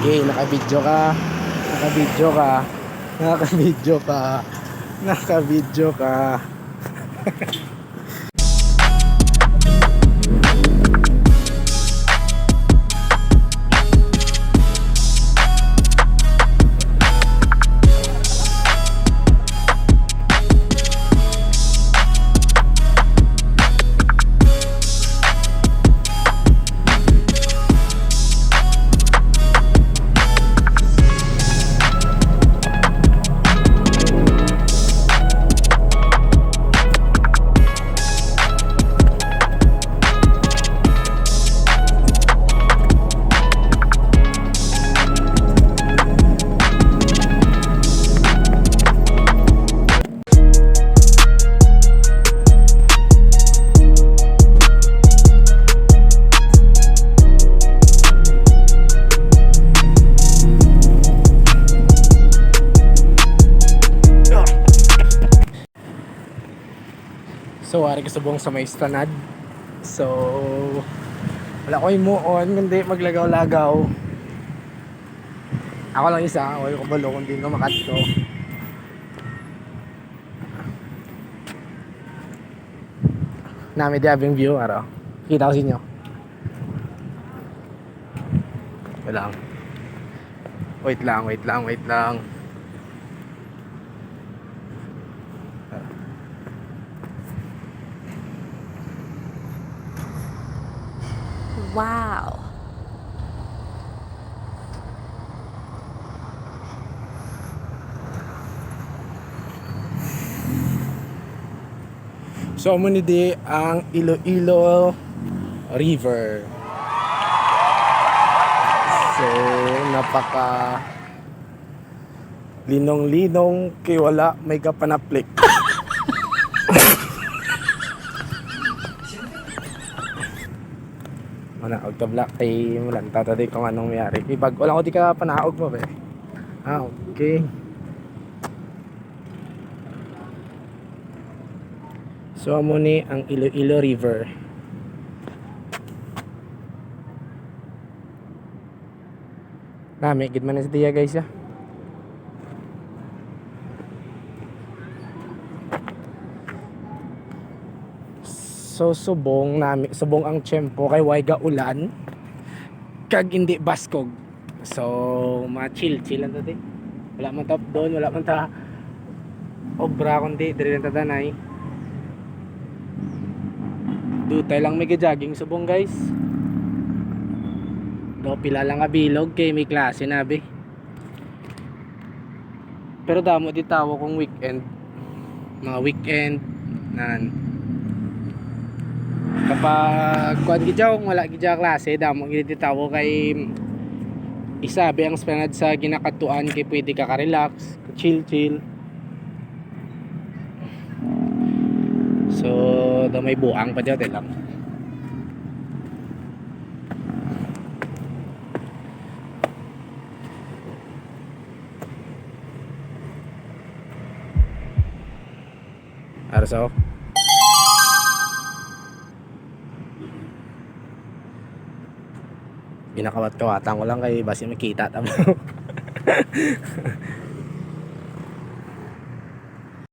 Okay, nakabidyo ka. Nakabidyo ka. Nakabidyo ka. Nakabidyo ka. So, wari ka subong sa may estanad. So, wala ko imuon, hindi maglagaw-lagaw. Ako lang isa, wala ko balo kung di ko makatito. Nami di abing view, araw. Kita ko sa inyo. Wait lang. Wow. So, muna di ang Iloilo River. So, napaka linong-linong kay wala may kapanaplik. Manaog ka black kay mulan tatay kung anong mayari. Ibag wala ko di ka panaog mo ba. Okay. So amo ni ang Iloilo River. Nami gid man sa diya guys ya. So subong ang tiyempo kay way ga ulan kag hindi baskog. So ma-chill lang tadi. Wala man top doon, wala man ta obra kundi diri lang ta danay. Dutay lang may jogging subong guys. Do pila lang nga bilog kay may klase nabi. Pero damo di tawo kung weekend. Mga weekend nan kapag kuan gidyaw kung wala gidya klase damo gid tawo kay isabi ang esplanade sa ginakatuan kay pwede ka ka-relax, chill. So daw may buang pa diyan lang. Araso ginakawat-kawatan ko lang kay basi makita tamo.